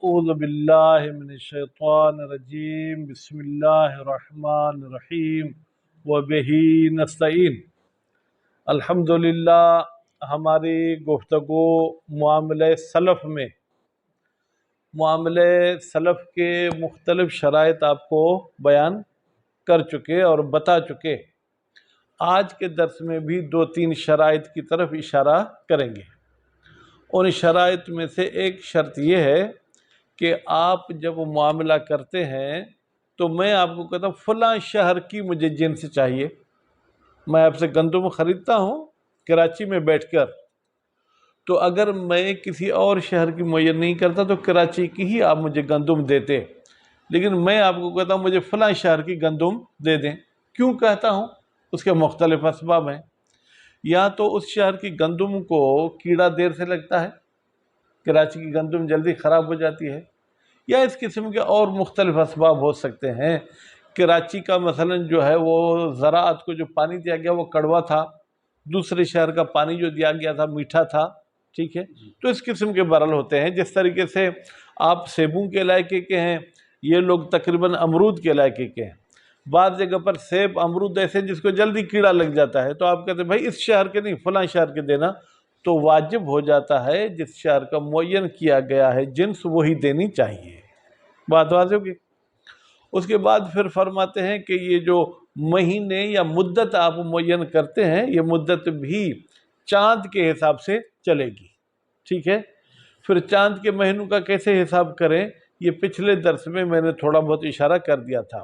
اعوذ باللہ من الشیطان الرجیم بسم اللہ الرحمن الرحیم وبہ نستعین۔ الحمدللہ ہماری گفتگو معاملے سلف کے مختلف شرائط آپ کو بیان کر چکے اور بتا چکے۔ آج کے درس میں بھی 2-3 شرائط کی طرف اشارہ کریں گے۔ ان شرائط میں سے ایک شرط یہ ہے کہ آپ جب معاملہ کرتے ہیں تو میں آپ کو کہتا ہوں فلاں شہر کی مجھے جنس چاہیے، میں آپ سے گندم خریدتا ہوں کراچی میں بیٹھ کر، تو اگر میں کسی اور شہر کی معین نہیں کرتا تو کراچی کی ہی آپ مجھے گندم دیتے، لیکن میں آپ کو کہتا ہوں مجھے فلاں شہر کی گندم دے دیں۔ کیوں کہتا ہوں؟ اس کے مختلف اسباب ہیں۔ یا تو اس شہر کی گندم کو کیڑا دیر سے لگتا ہے، کراچی کی گندم جلدی خراب ہو جاتی ہے، یا اس قسم کے اور مختلف اسباب ہو سکتے ہیں۔ کراچی کا مثلا جو ہے وہ زراعت کو جو پانی دیا گیا وہ کڑوا تھا، دوسرے شہر کا پانی جو دیا گیا تھا میٹھا تھا، ٹھیک ہے؟ تو اس قسم کے برل ہوتے ہیں۔ جس طریقے سے آپ سیبوں کے علاقے کے ہیں، یہ لوگ تقریباً امرود کے علاقے کے ہیں۔ بعض جگہ پر سیب امرود ایسے جس کو جلدی کیڑا لگ جاتا ہے، تو آپ کہتے ہیں بھائی اس شہر کے نہیں فلاں شہر کے دینا، تو واجب ہو جاتا ہے جس شہر کا معین کیا گیا ہے جنس وہی دینی چاہیے۔ بات واضح ہوگی؟ اس کے بعد پھر فرماتے ہیں کہ یہ جو مہینے یا مدت آپ معین کرتے ہیں، یہ مدت بھی چاند کے حساب سے چلے گی، ٹھیک ہے؟ پھر چاند کے مہینوں کا کیسے حساب کریں، یہ پچھلے درس میں نے تھوڑا بہت اشارہ کر دیا تھا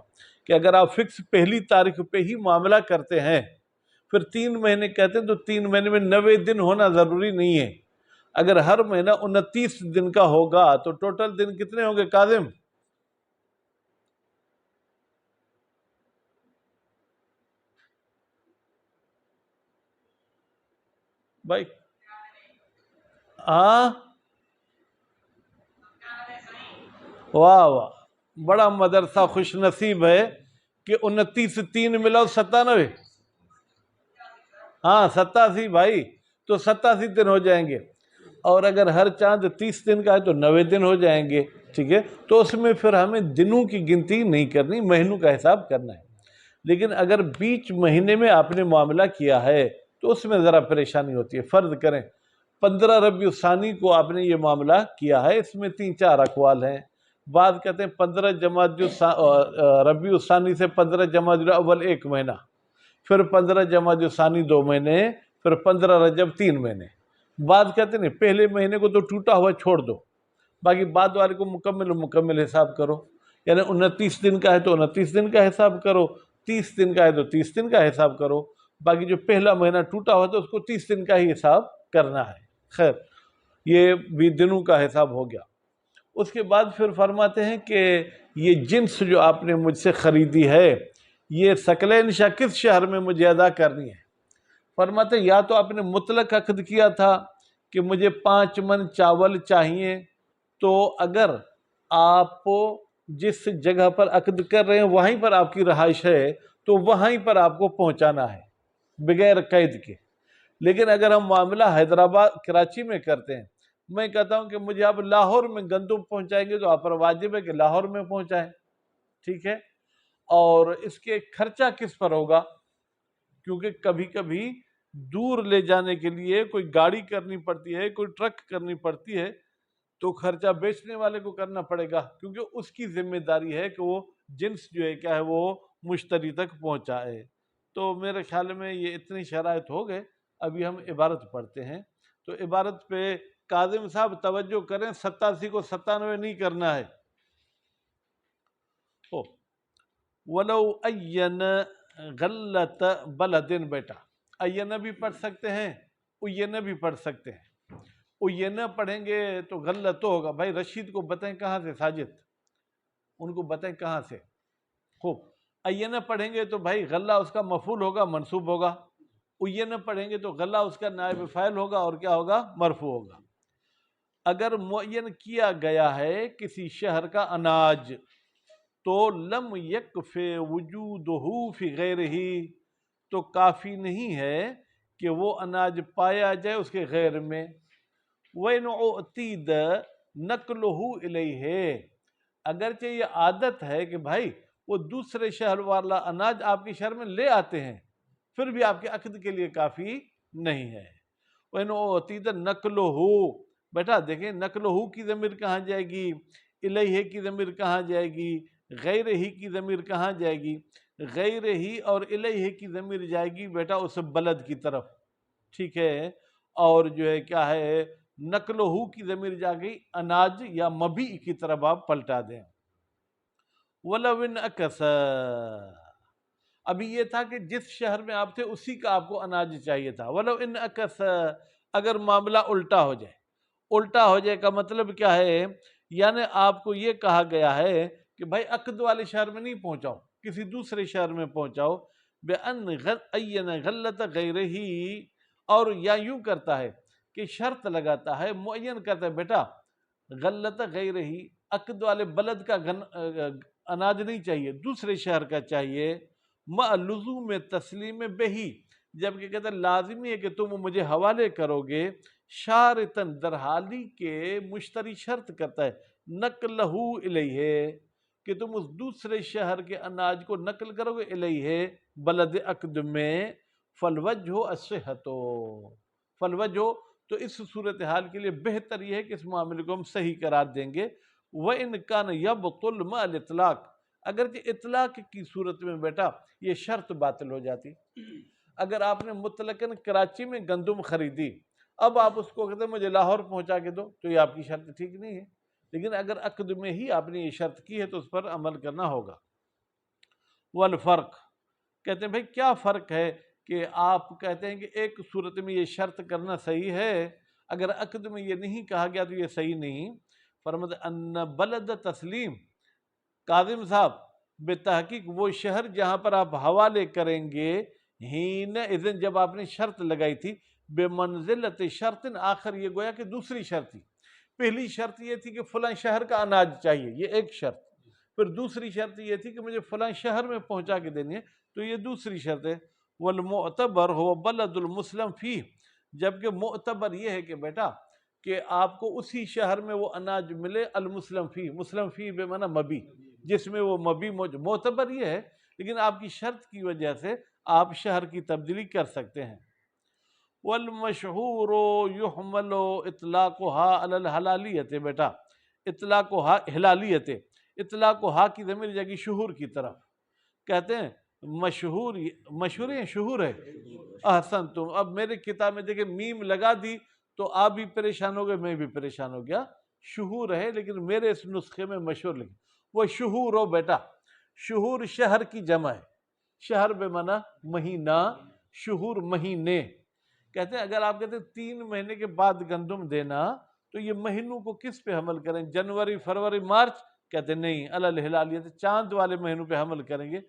کہ اگر آپ فکس پہلی تاریخ پہ ہی معاملہ کرتے ہیں، پھر 3 مہینے کہتے ہیں تو 3 مہینے میں 90 دن ہونا ضروری نہیں ہے۔ اگر ہر مہینہ 29 دن کا ہوگا تو ٹوٹل دن کتنے ہوں گے کاظم بھائی؟ ہاں، واہ واہ، بڑا مدرسہ خوش نصیب ہے کہ 29 3 ملاؤ 97، ہاں 87 بھائی، تو 87 دن ہو جائیں گے۔ اور اگر ہر چاند 30 دن کا ہے تو 90 دن ہو جائیں گے، ٹھیک ہے؟ تو اس میں پھر ہمیں دنوں کی گنتی نہیں کرنی، مہینوں کا حساب کرنا ہے۔ لیکن اگر بیچ مہینے میں آپ نے معاملہ کیا ہے تو اس میں ذرا پریشانی ہوتی ہے۔ فرض کریں 15 ربیع الثانی کو آپ نے یہ معاملہ کیا ہے، اس میں 3-4 اقوال ہیں۔ بعض کہتے ہیں 15 ربیع الثانی سے 15 جمادی الاول 1 مہینہ، پھر 15 جمادی الثانی 2 مہینے، پھر 15 رجب 3 مہینے۔ بعض کہتے ہیں پہلے مہینے کو تو ٹوٹا ہوا چھوڑ دو، باقی بعد والے کو مکمل حساب کرو، یعنی 29 دن کا ہے تو 29 دن کا حساب کرو، 30 دن کا ہے تو 30 دن کا حساب کرو، باقی جو پہلا مہینہ ٹوٹا ہوا تو اس کو 30 دن کا ہی حساب کرنا ہے۔ خیر، یہ بھی دنوں کا حساب ہو گیا۔ اس کے بعد پھر فرماتے ہیں کہ یہ جنس جو آپ نے مجھ سے خریدی ہے، یہ ثقلین شاہ کس شہر میں مجھے ادا کرنی ہے؟ فرماتے ہیں یا تو آپ نے مطلق عقد کیا تھا کہ مجھے 5 من چاول چاہیے، تو اگر آپ جس جگہ پر عقد کر رہے ہیں وہیں پر آپ کی رہائش ہے تو وہیں پر آپ کو پہنچانا ہے بغیر قید کے۔ لیکن اگر ہم معاملہ حیدرآباد کراچی میں کرتے ہیں، میں کہتا ہوں کہ مجھے آپ لاہور میں گندم پہنچائیں گے تو آپ پر واجب ہے کہ لاہور میں پہنچائیں، ٹھیک ہے؟ اور اس کے خرچہ کس پر ہوگا؟ کیونکہ کبھی کبھی دور لے جانے کے لیے کوئی گاڑی کرنی پڑتی ہے، کوئی ٹرک کرنی پڑتی ہے، تو خرچہ بیچنے والے کو کرنا پڑے گا، کیونکہ اس کی ذمہ داری ہے کہ وہ جنس جو ہے کیا ہے وہ مشتری تک پہنچائے۔ تو میرے خیال میں یہ اتنی شرائط ہو گئے، ابھی ہم عبارت پڑھتے ہیں۔ تو عبارت پہ کاظم صاحب توجہ کریں، 87 کو 97 نہیں کرنا ہے۔ وَلَوْ أَيَّنَ غَلَّةَ بَلَدٍ، بیٹا اینا بھی پڑھ سکتے ہیں، اینا بھی پڑھ سکتے ہیں۔ اینا پڑھیں گے تو غلط تو ہوگا۔ بھائی رشید کو بتائیں کہاں سے، ساجد ان کو بتائیں کہاں سے۔ خوب، اینا پڑھیں گے تو بھائی غلہ اس کا مفعول ہوگا، منصوب ہوگا۔ اینا پڑھیں گے تو غلہ اس کا نائب فاعل ہوگا اور کیا ہوگا، مرفوع ہوگا۔ اگر معین کیا گیا ہے کسی شہر کا اناج تو لم یکف وجودہ فی غیرہ، تو کافی نہیں ہے کہ وہ اناج پایا جائے اس کے غیر میں۔ وَإِنْ أُعْتِيدَ نقلہ الیہ، اگرچہ یہ عادت ہے کہ بھائی وہ دوسرے شہر والا اناج آپ کے شہر میں لے آتے ہیں، پھر بھی آپ کے عقد کے لیے کافی نہیں ہے۔ وَإِنْ أُعْتِيَ نَقْلُهُ، بیٹا دیکھیں نقلہ کی ضمیر کہاں جائے گی، الیہ کی ضمیر کہاں جائے گی، غیر ہی کی ضمیر کہاں جائے گی؟ غیر ہی اور الیہ کی ضمیر جائے گی بیٹا اس بلد کی طرف، ٹھیک ہے، اور جو ہے کیا ہے نقلہ کی ضمیر جا گئی اناج یا مبیع کی طرف آپ پلٹا دیں۔ وَلَوْ انعکس، ابھی یہ تھا کہ جس شہر میں آپ تھے اسی کا آپ کو اناج چاہیے تھا۔ وَلَوْ انعکس، اگر معاملہ الٹا ہو جائے، الٹا ہو جائے کا مطلب کیا ہے؟ یعنی آپ کو یہ کہا گیا ہے کہ بھائی عقد والے شہر میں نہیں پہنچاؤ، کسی دوسرے شہر میں پہنچاؤ، بِأَنْ عَيَّنَ غَلَّةَ غَيْرِهِ، اور یا یوں کرتا ہے کہ شرط لگاتا ہے، معین کرتا ہے بیٹا غلط غیرہی، عقد والے بلد کا اناج نہیں چاہیے، دوسرے شہر کا چاہیے، مع لزوم تسلیم بہی، جبکہ کہتا ہے لازمی ہے کہ تم مجھے حوالے کرو گے، شارطن در حالی کے مشتری شرط کرتا ہے، نقلہ الیہ، کہ تم اس دوسرے شہر کے اناج کو نقل کرو گے الیہ بلد عقد میں، فالوجہ الصحۃ، فالوجہ، تو اس صورتحال کے لیے بہتر یہ ہے کہ اس معاملے کو ہم صحیح قرار دیں گے۔ وَإِنْ كَانَ يَبْطُلُ مَعَ الْإِطْلَاقِ، اگرچہ اطلاق کی صورت میں بیٹا یہ شرط باطل ہو جاتی۔ اگر آپ نے مطلقاً کراچی میں گندم خریدی، اب آپ اس کو کہتے ہیں مجھے لاہور پہنچا کے دو، تو یہ آپ کی شرط ٹھیک نہیں ہے، لیکن اگر عقد میں ہی آپ نے یہ شرط کی ہے تو اس پر عمل کرنا ہوگا۔ والفرق، کہتے ہیں بھائی کیا فرق ہے کہ آپ کہتے ہیں کہ ایک صورت میں یہ شرط کرنا صحیح ہے، اگر عقد میں یہ نہیں کہا گیا تو یہ صحیح نہیں۔ فرماتے ان بلد تسلیم، کاظم صاحب بتحقیق وہ شہر جہاں پر آپ حوالے کریں گے، ہین اذن جب آپ نے شرط لگائی تھی، بے منزلت شرط آخر، یہ گویا کہ دوسری شرط تھی۔ پہلی شرط یہ تھی کہ فلاں شہر کا اناج چاہیے، یہ ایک شرط، پھر دوسری شرط یہ تھی کہ مجھے فلاں شہر میں پہنچا کے دینی ہے، تو یہ دوسری شرط ہے۔ والمعتبر ہو بلد المسلم فیہ، جبکہ معتبر یہ ہے کہ بیٹا کہ آپ کو اسی شہر میں وہ اناج ملے، المسلم فیہ، مسلم فیہ بے معنی مبی، جس میں وہ مبی موجود، معتبر یہ ہے، لیکن آپ کی شرط کی وجہ سے آپ شہر کی تبدیلی کر سکتے ہیں۔ والمشہور یحمل اطلاقها علی الحلالیت، بیٹا اطلاقها حلالیت، اطلاقها کی ضمیر جائے گی شہور کی طرف، کہتے ہیں مشہور، مشہور ہے شہور ہے، احسن تم، اب میرے کتاب میں دیکھیں میم لگا دی تو آپ بھی پریشان ہو گئے، میں بھی پریشان ہو گیا، شہور ہے لیکن میرے اس نسخے میں مشہور لکھیں، وہ شہور ہو بیٹا، شہور شہر کی جمع ہے، شہر بے معنی مہینہ، شہور مہینے، کہتے ہیں اگر آپ کہتے ہیں 3 مہینے کے بعد گندم دینا تو یہ مہینوں کو کس پہ حمل کریں، جنوری فروری مارچ؟ کہتے ہیں نہیں، علی الہلالیت، چاند والے مہینوں پہ حمل کریں گے،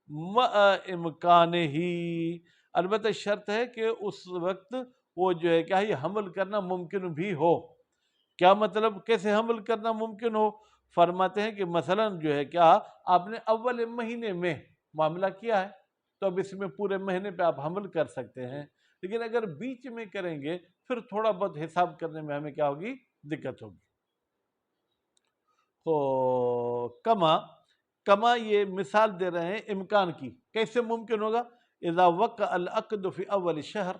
مع امکان ہی، البتہ شرط ہے کہ اس وقت وہ جو ہے کیا یہ حمل کرنا ممکن بھی ہو۔ کیا مطلب کیسے حمل کرنا ممکن ہو؟ فرماتے ہیں کہ مثلا جو ہے کیا آپ نے اول مہینے میں معاملہ کیا ہے تو اب اس میں پورے مہینے پہ آپ حمل کر سکتے ہیں، لیکن اگر بیچ میں کریں گے پھر تھوڑا بہت حساب کرنے میں ہمیں کیا ہوگی، دقت ہوگی۔ تو کما یہ مثال دے رہے ہیں امکان کی، کیسے ممکن ہوگا؟ اذا وقع العقد فی اول شہر،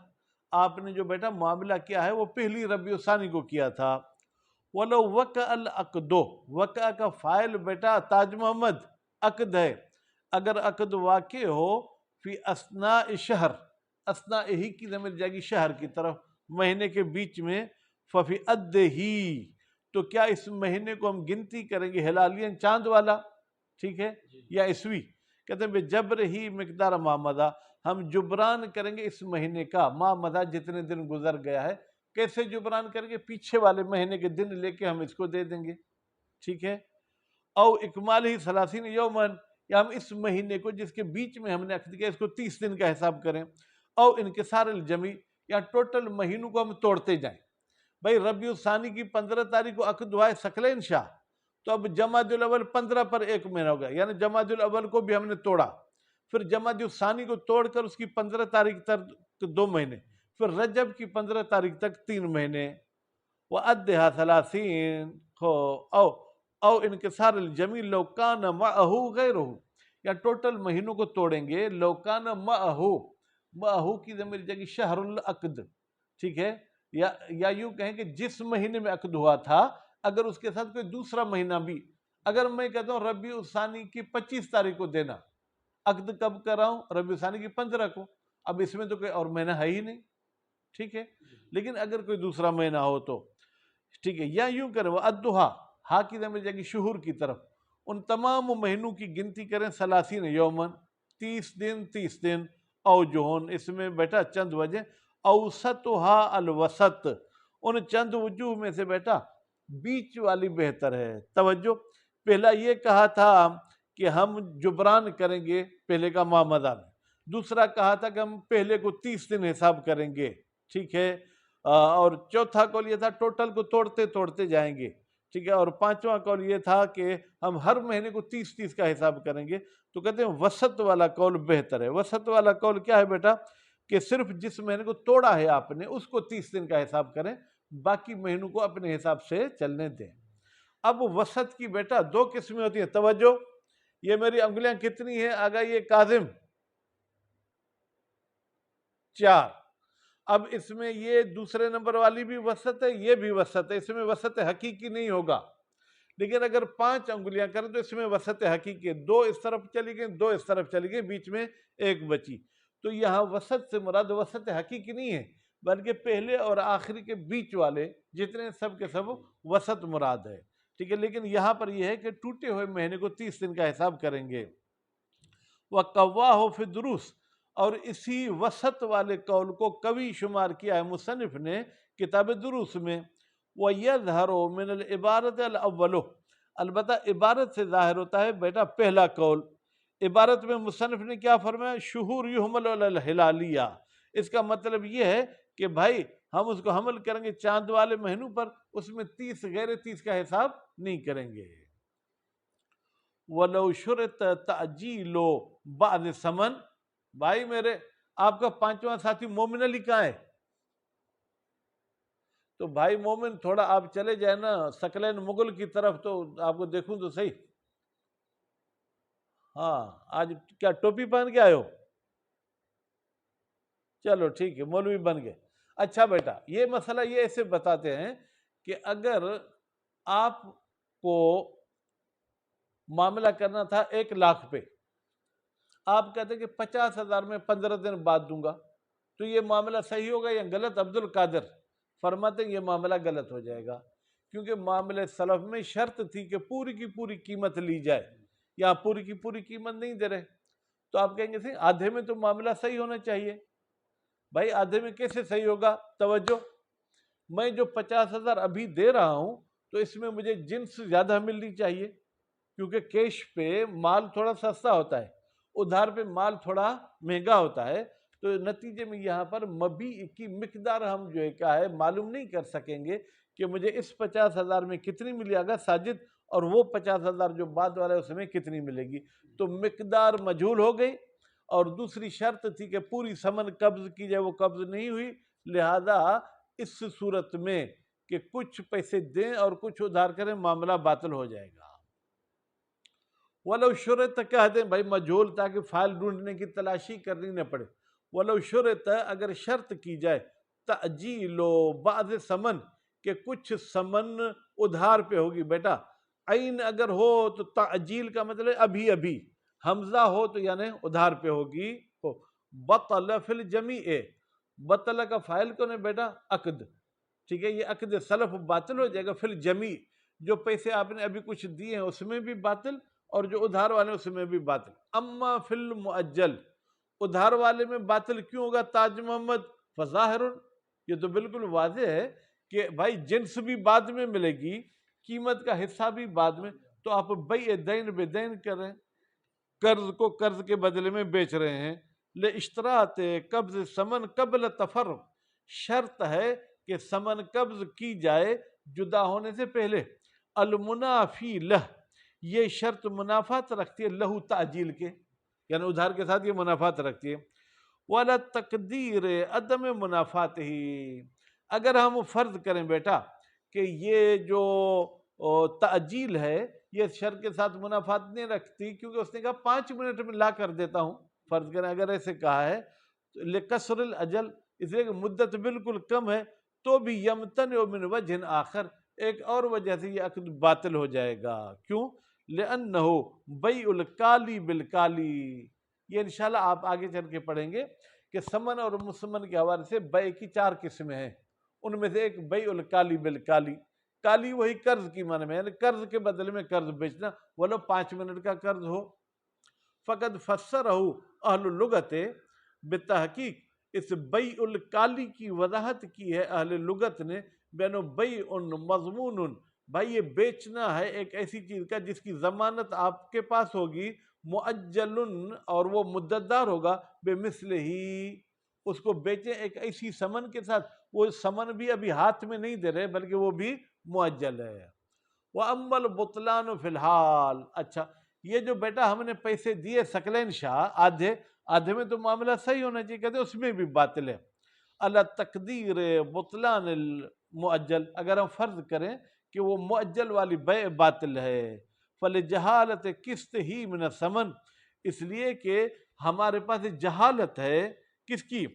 آپ نے جو بیٹا معاملہ کیا ہے وہ پہلی ربیع الثانی کو کیا تھا، ولو وقع العقد، وقع کا فاعل بیٹا تاج محمد عقد ہے، اگر عقد واقع ہو فی اثناء شہر، اثناء ہی کی ضمیر جائے گی شہر کی طرف، مہینے کے بیچ میں، ففی ادہی، تو کیا اس مہینے کو ہم گنتی کریں گے ہلالین چاند والا، ٹھیک ہے، یا عیسوی؟ کہتے ہیں بے جبر ہی مقدار ما مضی، ہم جبران کریں گے اس مہینے کا، ما مضی جتنے دن گزر گیا ہے، کیسے جبران کریں گے؟ پیچھے والے مہینے کے دن لے کے ہم اس کو دے دیں گے، ٹھیک ہے، او اکمال ہی 30 یومن، یا ہم اس مہینے کو جس کے بیچ میں ہم نے عقد کیا اس کو 30 دن کا حساب کریں، او انکسار الجمی، یا ٹوٹل مہینوں کو ہم توڑتے جائیں، بھائی ربیع الثانی کی 15 تاریخ کو عقد ہوا ہے ثقلین شاہ، تو اب جمادی الاول 15 پر ایک مہینہ ہو گیا، یعنی جمادی الاول کو بھی ہم نے توڑا، پھر جمادی الثانی کو توڑ کر اس کی 15 تاریخ تک 2 مہینے، پھر رجب کی 15 تاریخ تک 3 مہینے، وَأَدِّهَا 30، ہو او انکسار الجمی لو کان معہو غیرہ، یا ٹوٹل مہینوں کو توڑیں گے، لو کان معہو کی ضمیر جگہ شہر العقد، ٹھیک ہے، یا یوں کہیں کہ جس مہینے میں عقد ہوا تھا اگر اس کے ساتھ کوئی دوسرا مہینہ بھی، اگر میں کہتا ہوں ربیع الثانی کی 25 تاریخ کو دینا، عقد کب کر رہا ہوں؟ ربیع الثانی کی 15 کو، اب اس میں تو کوئی اور مہینہ ہے ہی نہیں، ٹھیک ہے، لیکن اگر کوئی دوسرا مہینہ ہو تو ٹھیک ہے، یا یوں کریں وہ الضحیٰ، ہا کی ضمیر جائے گی شہور کی طرف، ان تمام مہینوں کی گنتی کریں 30 یومن، 30 دن 30 دن، او جوہن، اس میں بیٹا چند وجہ، اوسطھا الوسط، ان چند وجوہ میں سے بیٹا بیچ والی بہتر ہے۔ توجہ، پہلا یہ کہا تھا کہ ہم جبران کریں گے پہلے کا معامدہ میں، دوسرا کہا تھا کہ ہم پہلے کو 30 دن حساب کریں گے، ٹھیک ہے، اور چوتھا قول یہ تھا ٹوٹل کو توڑتے توڑتے جائیں گے، ٹھیک ہے، اور پانچواں قول یہ تھا کہ ہم ہر مہینے کو 30 کا حساب کریں گے۔ تو کہتے ہیں وسط والا قول بہتر ہے۔ وسط والا قول کیا ہے بیٹا؟ کہ صرف جس مہینے کو توڑا ہے آپ نے اس کو 30 دن کا حساب کریں، باقی مہینوں کو اپنے حساب سے چلنے دیں۔ اب وسط کی بیٹا 2 قسمیں ہوتی ہیں، توجہ، یہ میری انگلیاں کتنی ہیں؟ آگا یہ کاظم 4، اب اس میں یہ دوسرے نمبر والی بھی وسط ہے، یہ بھی وسط ہے، اس میں وسط حقیقی نہیں ہوگا، لیکن اگر 5 انگلیاں کریں تو اس میں وسط حقیقی ہے، 2 اس طرف چلی گئیں، 2 اس طرف چلی گئیں، بیچ میں ایک بچی، تو یہاں وسط سے مراد وسط حقیقی نہیں ہے بلکہ پہلے اور آخری کے بیچ والے جتنے سب کے سب وسط مراد ہے، ٹھیک ہے، لیکن یہاں پر یہ ہے کہ ٹوٹے ہوئے مہینے کو 30 دن کا حساب کریں گے۔ وَقَوَّاهُ فِي الدُّرُوس، اور اسی وسط والے قول کو قوی شمار کیا ہے مصنف نے کتاب دروس میں۔ وَيَظْهَرُ مِنَ الْعِبَارَةِ الْأَوَّلُ، البتہ عبارت سے ظاہر ہوتا ہے بیٹا پہلا قول۔ عبارت میں مصنف نے کیا فرمایا؟ شہور یحمل علی الہلالیہ، اس کا مطلب یہ ہے کہ بھائی ہم اس کو حمل کریں گے چاند والے مہینوں پر، اس میں 30 غیر 30 کا حساب نہیں کریں گے۔ وَلَوْ شُرِطَ تَعْجِيلُ بَعْضِ ثَمَن، بھائی میرے آپ کا 5واں ساتھی مومن علی کہاں ہے؟ تو بھائی مومن تھوڑا آپ چلے جائیں نا سکلین مغل کی طرف تو آپ کو دیکھوں تو صحیح۔ ہاں آج کیا ٹوپی پہن کے آئے ہو؟ چلو ٹھیک ہے، مولوی بن گئے۔ اچھا بیٹا یہ مسئلہ یہ ایسے بتاتے ہیں کہ اگر آپ کو معاملہ کرنا تھا 1,00,000 پہ، آپ کہتے ہیں کہ 50,000 میں 15 دن بعد دوں گا، تو یہ معاملہ صحیح ہوگا یا غلط؟ عبد القادر فرماتے ہیں یہ معاملہ غلط ہو جائے گا، کیونکہ معاملے سلف میں شرط تھی کہ پوری کی پوری قیمت لی جائے، یا پوری کی پوری قیمت نہیں دے رہے، تو آپ کہیں گے آدھے میں تو معاملہ صحیح ہونا چاہیے۔ بھائی آدھے میں کیسے صحیح ہوگا؟ توجہ، میں جو 50,000 ابھی دے رہا ہوں تو اس میں مجھے جنس زیادہ ملنی چاہیے، کیونکہ کیش پہ مال تھوڑا سستا ہوتا ہے، ادھار پہ مال تھوڑا مہنگا ہوتا ہے، تو نتیجے میں یہاں پر مبیع کی مقدار ہم جو ہے کیا ہے معلوم نہیں کر سکیں گے کہ مجھے اس 50,000 میں کتنی ملے گا ساجد، اور وہ 50,000 جو بعد والا ہے اس میں کتنی ملے گی، تو مقدار مجہول ہو گئی، اور دوسری شرط تھی کہ پوری ثمن قبض کی جائے، وہ قبض نہیں ہوئی، لہذا اس صورت میں کہ کچھ پیسے دیں اور کچھ ادھار کریں معاملہ باطل ہو جائے گا۔ وَلَوْ شُرِطَ، کہہ دیں بھائی مجہول تاکہ فائل ڈھونڈنے کی تلاشی کرنی نہ پڑے۔ وَلَوْ شُرِطَ، اگر شرط کی جائے، تَعْجِيلُ بَعْضِ ثَمَن، کہ کچھ ثمن ادھار پہ ہوگی، بیٹا عین اگر ہو تو تعجیل کا مطلب ابھی ابھی، حمزہ ہو تو یعنی ادھار پہ ہوگی، بطل فی الجمیع، بطل کا فاعل کون ہے بیٹا؟ عقد، ٹھیک ہے، یہ عقد سلف باطل ہو جائے گا، فی الجمیع، جو پیسے آپ نے ابھی کچھ دیے ہیں اس میں بھی باطل، اور جو ادھار والے ہیں اس میں بھی باطل۔ اما فی المؤجل، ادھار والے میں باطل کیوں ہوگا تاج محمد؟ فظاہر، یہ تو بالکل واضح ہے کہ بھائی جنس بھی بعد میں ملے گی، قیمت کا حصہ بھی بعد میں، تو آپ بیع دین بدین کر رہے ہیں، قرض کو قرض کے بدلے میں بیچ رہے ہیں۔ لاشتراط قبض ثمن قبل تفرق، شرط ہے کہ ثمن قبض کی جائے جدا ہونے سے پہلے۔ المنافی لہ، یہ شرط منافات رکھتی ہے لہو تعجیل کے، یعنی ادھار کے ساتھ یہ منافات رکھتی ہے۔ وَلَا تقدیر عدم منافات ہی، اگر ہم فرض کریں بیٹا کہ یہ جو اور تعجیل ہے یہ شر کے ساتھ منافات نہیں رکھتی، کیونکہ اس نے کہا 5 منٹ میں لا کر دیتا ہوں، فرض کریں اگر ایسے کہا ہے لقصر الاجل، اس لیے کہ مدت بالکل کم ہے، تو بھی یمتنع من وجہ آخر، ایک اور وجہ سے یہ عقد باطل ہو جائے گا۔ کیوں؟ لأنہ بیع الکالی بالکالی، یہ انشاءاللہ آپ آگے چل کے پڑھیں گے کہ سمن اور مسمن کے حوالے سے بیع کی 4 قسمیں ہیں، ان میں سے ایک بیع الکالی بالکالی، کالی وہی قرض کی معنی میں، یعنی قرض کے بدلے میں قرض بیچنا، ولو 5 منٹ کا قرض ہو۔ فقد فسرہ اہل اللغت، بتحقیق اس بیع الکالی کی وضاحت کی ہے اہل لغت نے، بینو بیع مضمون، بھائی یہ بیچنا ہے ایک ایسی چیز کا جس کی ضمانت آپ کے پاس ہوگی، مؤجل، اور وہ مدت دار ہوگا، بے مثل ہی، اس کو بیچیں ایک ایسی سمن کے ساتھ، وہ سمن بھی ابھی ہاتھ میں نہیں دے رہے بلکہ وہ بھی مؤجل ہے۔ وَأَمَّا الْبُطْلَانُ فِي الْحَالِ، اچھا یہ جو بیٹا ہم نے پیسے دیے ثقلین شاہ آدھے میں تو معاملہ صحیح ہونا چاہیے، کہتے اس میں بھی باطل ہے۔ اللہ تقدیر بطلان المؤجل، اگر ہم فرض کریں کہ وہ مؤجل والی بیع باطل ہے، فلجہالت قسط ہی من الثمن، اس لیے کہ ہمارے پاس جہالت ہے کس کی؟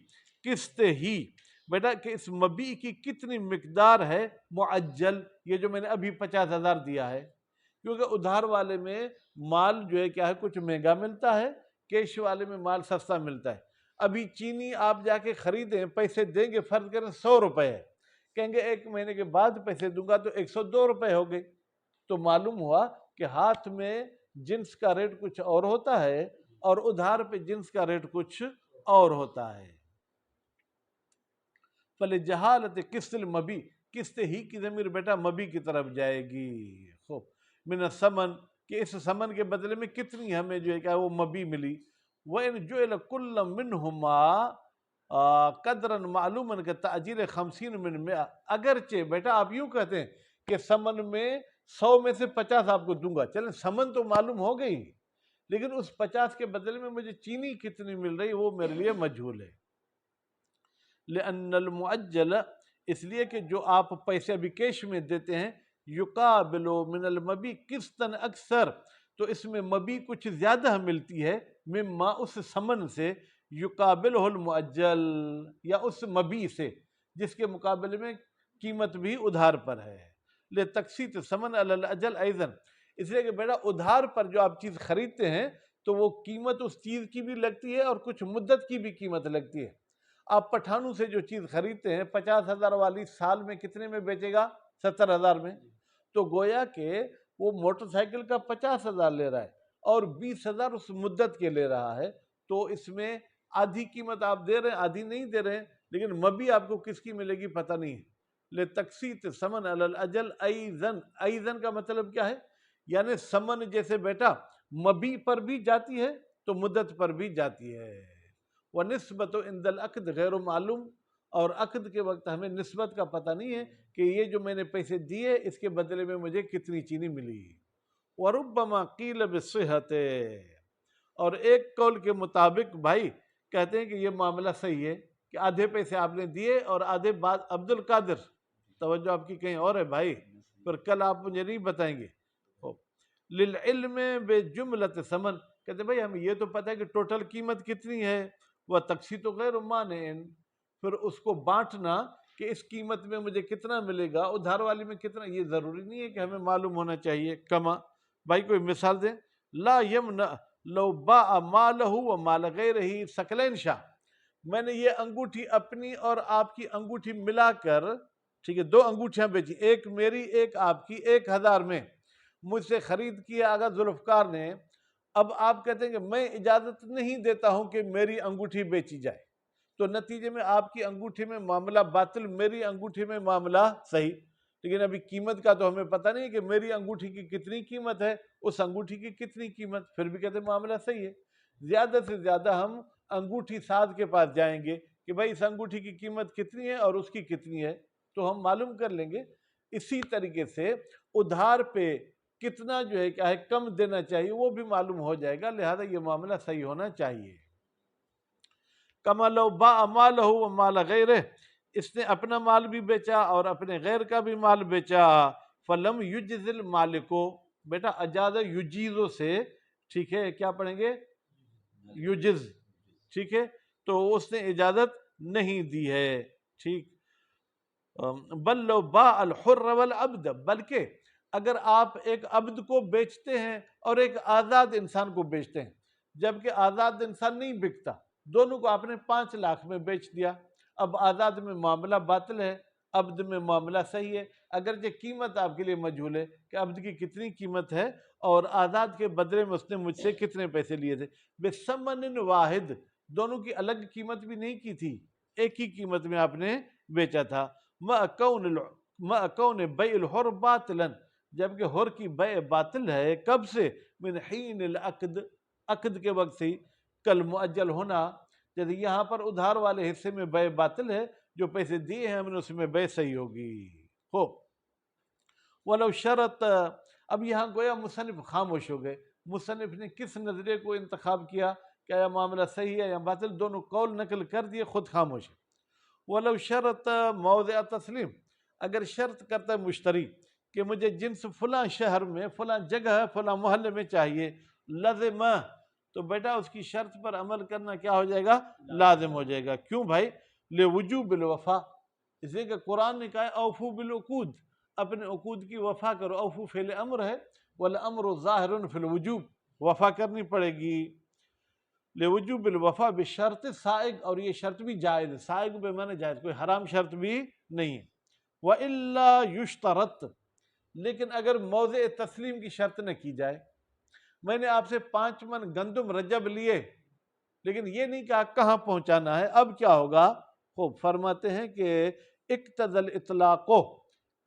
قسط ہی، بیٹا کہ اس مبیع کی کتنی مقدار ہے معجل، یہ جو میں نے ابھی 50,000 دیا ہے، کیونکہ ادھار والے میں مال جو ہے کیا ہے کچھ مہنگا ملتا ہے، کیش والے میں مال سستا ملتا ہے۔ ابھی چینی آپ جا کے خریدیں، پیسے دیں گے، فرض کریں 100 روپے ہے، کہیں گے 1 مہینے کے بعد پیسے دوں گا تو 102 روپے ہو گئے، تو معلوم ہوا کہ ہاتھ میں جنس کا ریٹ کچھ اور ہوتا ہے اور ادھار پہ جنس کا ریٹ کچھ اور ہوتا ہے۔ فلجہالت قسط المبیع، قسط ہی کی ضمیر بیٹا مبیع کی طرف جائے گی، خوب، من الثمن، کہ اس سمن کے بدلے میں کتنی ہمیں جو ہے کہ وہ مبیع ملی، وَإِنْ جُعِلَ كُلًّا مِّنْهُمَا قَدْرًا مَعْلُومًا كَتَعْجِيلِ 50 من 100، اگرچہ بیٹا آپ یوں کہتے ہیں کہ سمن میں 100 میں سے 50 آپ کو دوں گا، چلیں سمن تو معلوم ہو گئی، لیکن اس 50 کے بدلے میں مجھے چینی کتنی مل رہی وہ میرے لیے مجہول ہے۔ لأن المؤجل، اس لیے کہ جو آپ پیسے ابھی کیش میں دیتے ہیں، یقابل من المبیع قسطاً اکثر، تو اس میں مبیع کچھ زیادہ ملتی ہے، مما اس سمن سے، یقابلہ المؤجل، یا اس مبیع سے جس کے مقابلے میں قیمت بھی ادھار پر ہے، لتقسیط ثمن علی الاجل ایضاً، اس لیے کہ بیٹا ادھار پر جو آپ چیز خریدتے ہیں تو وہ قیمت اس چیز کی بھی لگتی ہے اور کچھ مدت کی بھی قیمت لگتی ہے۔ آپ پٹھانوں سے جو چیز خریدتے ہیں 50,000 والی، سال میں کتنے میں بیچے گا؟ 70,000 میں، تو گویا کہ وہ موٹر سائیکل کا 50,000 لے رہا ہے اور 20,000 اس مدت کے لے رہا ہے، تو اس میں آدھی قیمت آپ دے رہے ہیں آدھی نہیں دے رہے ہیں، لیکن مبیع آپ کو کس کی ملے گی پتہ نہیں ہے۔ لتقسیط ثمن علی الاجل ایضاً، ایضاً کا مطلب کیا ہے؟ یعنی ثمن جیسے بیٹا مبیع پر بھی جاتی ہے تو مدت پر بھی جاتی ہے، وَنِسْبَةُ عِنْدَ الْعَقْدِ غیر معلوم، اور عقد کے وقت ہمیں نسبت کا پتہ نہیں ہے کہ یہ جو میں نے پیسے دیے اس کے بدلے میں مجھے کتنی چینی ملی۔ وَرُبَّمَا قِيلَ بِالصِّحَةِ، اور ایک قول کے مطابق بھائی کہتے ہیں کہ یہ معاملہ صحیح ہے کہ آدھے پیسے آپ نے دیے اور آدھے بعد، عبد القادر توجہ آپ کی کہیں اور ہے بھائی، پھر کل آپ مجھے نہیں بتائیں گے۔ لِلْعِلْمِ بِجُمْلَةِ ثمن، کہتے ہیں بھائی ہمیں یہ تو پتہ ہے کہ ٹوٹل قیمت کتنی ہے، وہ تقسیط غیر مانع، پھر اس کو بانٹنا کہ اس قیمت میں مجھے کتنا ملے گا، ادھار والی میں کتنا، یہ ضروری نہیں ہے کہ ہمیں معلوم ہونا چاہیے۔ کما، بھائی کوئی مثال دیں؟ لا یمنع لو باع مالہ و مال غیرہ ثقلین شاہ، میں نے یہ انگوٹھی اپنی اور آپ کی انگوٹھی ملا کر، ٹھیک ہے، 2 انگوٹھیاں بیچی، ایک میری ایک آپ کی، 1,000 میں مجھ سے خرید کیا آگا ذوالفقار نے، اب آپ کہتے ہیں کہ میں اجازت نہیں دیتا ہوں کہ میری انگوٹھی بیچی جائے، تو نتیجے میں آپ کی انگوٹھی میں معاملہ باطل، میری انگوٹھی میں معاملہ صحیح، لیکن ابھی قیمت کا تو ہمیں پتہ نہیں کہ میری انگوٹھی کی کتنی قیمت ہے، اس انگوٹھی کی کتنی قیمت، پھر بھی کہتے ہیں معاملہ صحیح ہے۔ زیادہ سے زیادہ ہم انگوٹھی ساز کے پاس جائیں گے کہ بھائی اس انگوٹھی کی قیمت کتنی ہے اور اس کی کتنی ہے، تو ہم معلوم کر لیں گے۔ اسی طریقے سے ادھار پہ کتنا جو ہے کیا ہے کم دینا چاہیے وہ بھی معلوم ہو جائے گا، لہذا یہ معاملہ صحیح ہونا چاہیے۔ کما لو باع مالہ و مال غیرہ، اس نے اپنا مال بھی بیچا اور اپنے غیر کا بھی مال بیچا، فلم یجزل مالکو، بیٹا اجاز یجیزو سے، ٹھیک ہے، کیا پڑھیں گے؟ یجز، ٹھیک ہے، تو اس نے اجازت نہیں دی ہے، ٹھیک۔ بل لو باع الحر والعبد، بلکہ اگر آپ ایک عبد کو بیچتے ہیں اور ایک آزاد انسان کو بیچتے ہیں، جبکہ آزاد انسان نہیں بکتا، دونوں کو آپ نے 5 لاکھ میں بیچ دیا، اب آزاد میں معاملہ باطل ہے، عبد میں معاملہ صحیح ہے، اگرچہ قیمت آپ کے لیے مجہول ہے کہ عبد کی کتنی قیمت ہے اور آزاد کے بدلے میں اس نے مجھ سے کتنے پیسے لیے تھے، بثمن واحد، دونوں کی الگ قیمت بھی نہیں کی تھی، ایک ہی قیمت میں آپ نے بیچا تھا، مَا کون بیع الحر باطلا، جبکہ حر کی بیع باطل ہے، کب سے؟ من حین العقد، عقد کے وقت سے ہی، کل مؤجل ہونا، جیسے یہاں پر ادھار والے حصے میں بیع باطل ہے، جو پیسے دیے ہیں ہم نے اس میں بیع صحیح ہوگی۔ ہو ولو شرط، اب یہاں گویا مصنف خاموش ہو گئے، مصنف نے کس نظریے کو انتخاب کیا کہ یہ معاملہ صحیح ہے یا باطل، دونوں قول نقل کر دیے، خود خاموش ہے۔ ولو شرط موضع تسلیم، اگر شرط کرتا ہے مشتری کہ مجھے جنس فلاں شہر میں فلاں جگہ فلاں محلے میں چاہیے، لازم، تو بیٹا اس کی شرط پر عمل کرنا کیا ہو جائے گا؟ لازم ہو جائے گا۔ کیوں بھائی؟ لوجوب الوفا، اس لیے کہ قرآن نے کہا ہے اوفو بالعقود، اپنے عقود کی وفا کرو، اوفو فعل امر ہے، والامر ظاہر فی الوجوب، وفا کرنی پڑے گی، لوجوب الوفا بشرط سائغ، اور یہ شرط بھی جائز ہے، سائغ بے معنی جائز، کوئی حرام شرط بھی نہیں ہے۔ وَإِلَّا يُشْتَرَطْ، لیکن اگر موضع تسلیم کی شرط نہ کی جائے، میں نے آپ سے 5 من گندم رجب لیے لیکن یہ نہیں کہا کہاں پہنچانا ہے، اب کیا ہوگا؟ خوب فرماتے ہیں کہ اقتضى الاطلاق،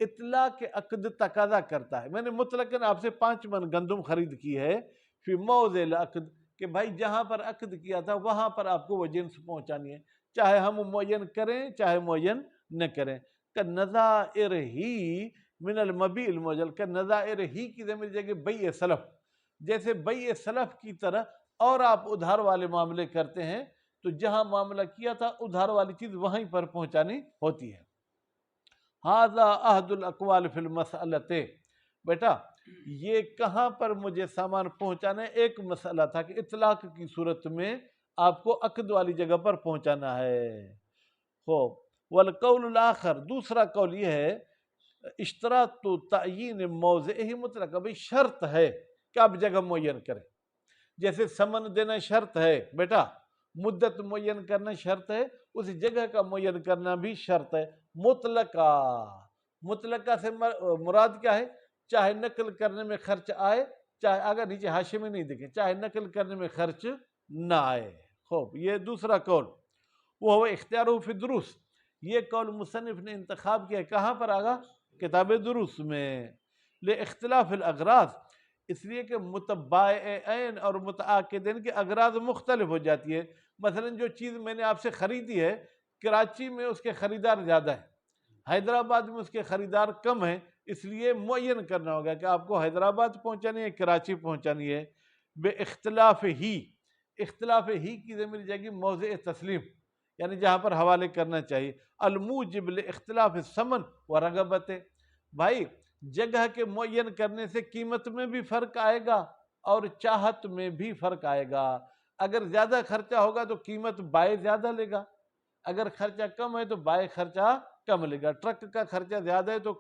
اطلاق عقد تقاضا کرتا ہے، میں نے مطلقاً آپ سے 5 من گندم خرید کی ہے، فی موضع العقد، کہ بھائی جہاں پر عقد کیا تھا وہاں پر آپ کو وہ جنس پہنچانی ہے، چاہے ہم معین کریں چاہے معین نہ کریں۔ کَالنَّظَائِرِ ہی من المبیع الموجل، کَالنَّظَائِرِ ہی کی ضمیر جگہ بیع سلف، جیسے بیع سلف کی طرح، اور آپ ادھار والے معاملے کرتے ہیں تو جہاں معاملہ کیا تھا ادھار والی چیز وہیں پر پہنچانی ہوتی ہے۔ ھذا عہد الاقوال فی المسألۃ، بیٹا یہ کہاں پر مجھے سامان پہنچانا ہے، ایک مسئلہ تھا کہ اطلاق کی صورت میں آپ کو عقد والی جگہ پر پہنچانا ہے۔ خوب، والقول الآخر، دوسرا قول یہ ہے، اشتراط تعیین موضعہ مطلق، ابھی شرط ہے کہ آپ جگہ معین کریں، جیسے سمن دینا شرط ہے بیٹا، مدت معین کرنا شرط ہے، اس جگہ کا معین کرنا بھی شرط ہے۔ مطلقہ، مطلقہ سے مراد کیا ہے؟ چاہے نقل کرنے میں خرچ آئے، چاہے آگے نیچے حاشے میں نہیں دیکھیں، چاہے نقل کرنے میں خرچ نہ آئے۔ خوب، یہ دوسرا قول، وہ اختیارہ فی الدروس، یہ قول مصنف نے انتخاب کیا، کہاں پر آگا؟ کتاب دروس میں، لاختلاف الاغراض، اس لیے کہ متبائعین اور متعاقدین کے اغراض مختلف ہو جاتی ہے، مثلا جو چیز میں نے آپ سے خریدی ہے، کراچی میں اس کے خریدار زیادہ ہیں، حیدرآباد میں اس کے خریدار کم ہیں، اس لیے معین کرنا ہوگا کہ آپ کو حیدرآباد پہنچانی ہے کراچی پہنچانی ہے۔ بے اختلاف ہی، اختلاف ہی کی ضمیر جائے گی موضع تسلیم، یعنی جہاں پر حوالے کرنا چاہیے۔ الموجب لاختلاف الثمن ورغبت، بھائی جگہ کے معین کرنے سے قیمت میں بھی فرق آئے گا اور چاہت میں بھی فرق آئے گا، اگر زیادہ خرچہ ہوگا تو قیمت بائع زیادہ لے گا، اگر خرچہ کم ہے تو بائع خرچہ کم لے گا، ٹرک کا خرچہ زیادہ ہے تو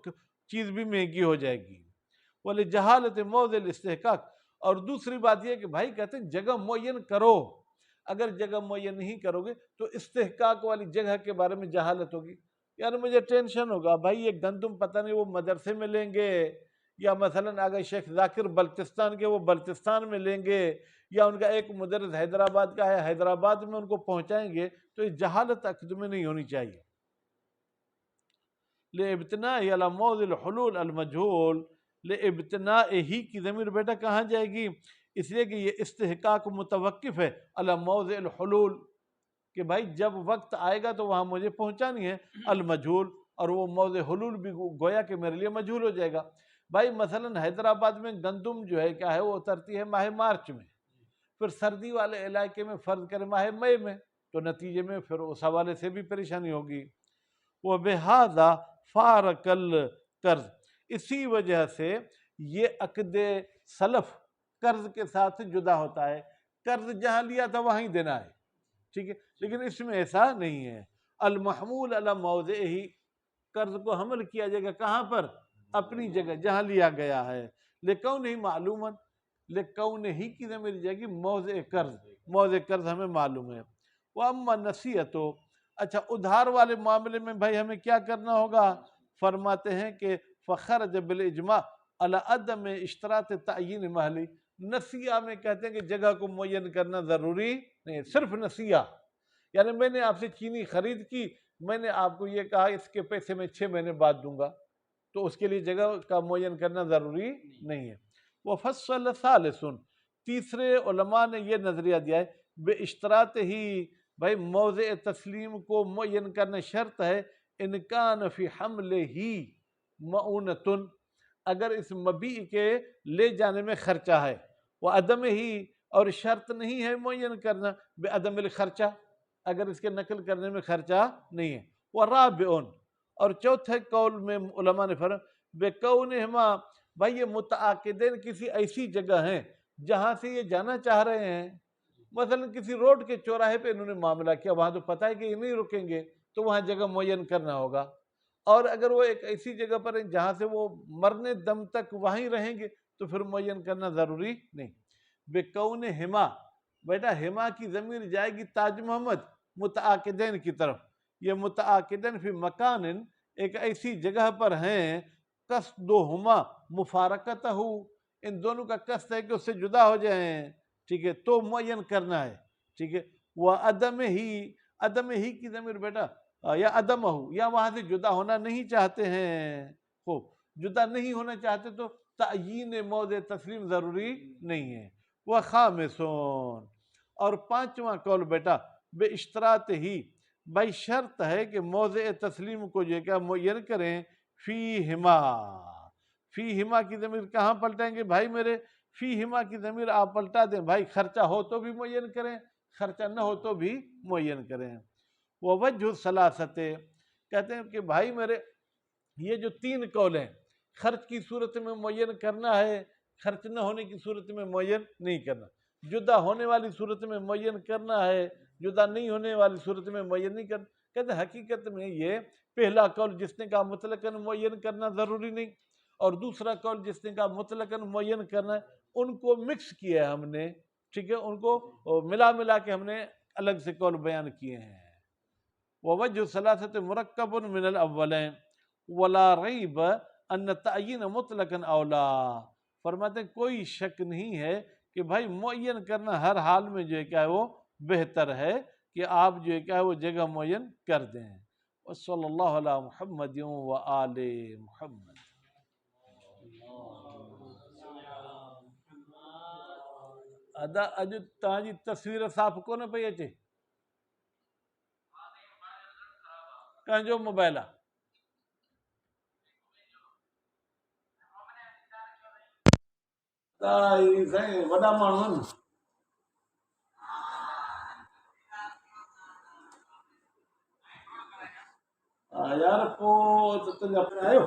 چیز بھی مہنگی ہو جائے گی۔ وَلِجَہَالَةِ مَوْضِعِ الِاسْتِحْقَاق، اور دوسری بات یہ کہ بھائی کہتے ہیں جگہ معین کرو، اگر جگہ معین نہیں کرو گے تو استحقاق والی جگہ کے بارے میں جہالت ہوگی، یعنی مجھے ٹینشن ہوگا بھائی یہ گندم پتہ نہیں وہ مدرسے میں لیں گے، یا مثلاً اگر شیخ ذاکر بلتستان کے وہ بلتستان میں لیں گے، یا ان کا ایک مدرس حیدرآباد کا ہے حیدرآباد میں ان کو پہنچائیں گے، تو یہ جہالت عقد میں نہیں ہونی چاہیے۔ لِابْتِنَاءِ عَلَى مَوْضِعِ الْحُلُولِ الْمَجْهُولِ، لِابْتِنَاءِهِ کی ضمیر بیٹا کہاں جائے گی؟ اس لیے کہ یہ استحقاق متوقف ہے علی موضع الحلول، کہ بھائی جب وقت آئے گا تو وہاں مجھے پہنچانی ہے، المجہول، اور وہ موضع حلول بھی گویا کہ میرے لیے مجہول ہو جائے گا۔ بھائی مثلا حیدرآباد میں گندم جو ہے کیا ہے وہ اترتی ہے ماہ مارچ میں، پھر سردی والے علاقے میں فرض کریں ماہ مئی میں، تو نتیجے میں پھر اس حوالے سے بھی پریشانی ہوگی۔ وہ بہذا فارق القرض، اسی وجہ سے یہ عقد سلف قرض کے ساتھ جدا ہوتا ہے، قرض جہاں لیا تھا وہیں دینا ہے، ٹھیک ہے، لیکن اس میں ایسا نہیں ہے۔ المحمول علی موضعہ، قرض کو حمل کیا جائے گا کہاں پر؟ اپنی جگہ جہاں لیا گیا ہے، لکونہ معلوما، لکونہ کی ضمیر جائے گی موضع قرض، موضع قرض ہمیں معلوم ہے۔ واما نصیحت، اچھا ادھار والے معاملے میں بھائی ہمیں کیا کرنا ہوگا؟ فرماتے ہیں کہ فخرج بالاجماع علی عدم اشتراط تعیین محلی، نسیہ میں کہتے ہیں کہ جگہ کو معین کرنا ضروری نہیں، صرف نسیہ، یعنی میں نے آپ سے چینی خرید کی، میں نے آپ کو یہ کہا اس کے پیسے میں 6 مہینے بعد دوں گا، تو اس کے لیے جگہ کا معین کرنا ضروری نہیں ہے۔ وفصل ثالث، تیسرے علماء نے یہ نظریہ دیا ہے بے اشتراط ہی، بھائی موضع تسلیم کو معین کرنا شرط ہے، ان کان فی حمل ہی معونتن، اگر اس مبیع کے لے جانے میں خرچہ ہے، وہ عدم ہی، اور شرط نہیں ہے معین کرنا بے عدم الخرچہ، اگر اس کے نقل کرنے میں خرچہ نہیں ہے۔ وہ رابع، اور چوتھے قول میں علماء نے فرمایا بے کونہما، بھائی یہ متعاقدین کسی ایسی جگہ ہیں جہاں سے یہ جانا چاہ رہے ہیں، مثلا کسی روڈ کے چوراہے پہ انہوں نے معاملہ کیا، وہاں تو پتہ ہے کہ یہ نہیں رکیں گے، تو وہاں جگہ معین کرنا ہوگا، اور اگر وہ ایک ایسی جگہ پر ہیں جہاں سے وہ مرنے دم تک وہیں رہیں گے تو پھر معین کرنا ضروری نہیں۔ بے کونہما، بیٹا ہما کی ضمیر جائے گی تاج محمد متعاقدین کی طرف، یہ متعاقدین فی مکان، ایک ایسی جگہ پر ہیں، قصدہما مفارقتہ، ان دونوں کا قصد ہے کہ اس سے جدا ہو جائیں، ٹھیک ہے، تو معین کرنا ہے، ٹھیک ہے۔ وہ عدم ہی، عدم ہی کی ضمیر بیٹا یا عدم ہو، یا وہاں سے جدا ہونا نہیں چاہتے ہیں، خوب جدا نہیں ہونا چاہتے تو تعیین موضع تسلیم ضروری نہیں ہے۔ وہ خامسون، اور پانچواں قول بیٹا بے اشتراط ہی، بھائی شرط ہے کہ موضع تسلیم کو جو کیا معین کریں، فیہما، فیہما کی ضمیر کہاں پلٹائیں گے بھائی میرے؟ فیہما کی ضمیر آپ پلٹا دیں بھائی، خرچہ ہو تو بھی معین کریں، خرچہ نہ ہو تو بھی معین کریں۔ وہ وجہ ثلاثت، کہتے ہیں کہ بھائی میرے یہ جو 3 قول ہیں، خرچ کی صورت میں معین کرنا ہے، خرچ نہ ہونے کی صورت میں معین نہیں کرنا، جدا ہونے والی صورت میں معین کرنا ہے، جدا نہیں ہونے والی صورت میں معین نہیں کرنا۔ کہتے ہیں حقیقت میں یہ پہلا قول جس نے کہا مطلقاً معین کرنا ضروری نہیں، اور دوسرا قول جس نے کہا مطلقاً معین کرنا ہے، ان کو مکس کیا ہے ہم نے، ٹھیک ہے، ان کو ملا کے ہم نے الگ سے قول بیان کیے ہیں۔ ووجہ ثلاثت مرکب من الاولین ولا ریب ان تعین مطلقا اولا، فرماتے ہیں کوئی شک نہیں ہے کہ بھائی معین کرنا ہر حال میں جو ہے کیا ہے وہ بہتر ہے کہ آپ جو ہے کیا ہے وہ جگہ معین کر دیں۔ وصلی اللہ علی محمد و آل محمد۔ ادا اج تاجی تصویر صاف کو نہ پئی اچے کنجو موبائل ہے سائیں وڈا مانو یار کو تنجا آیو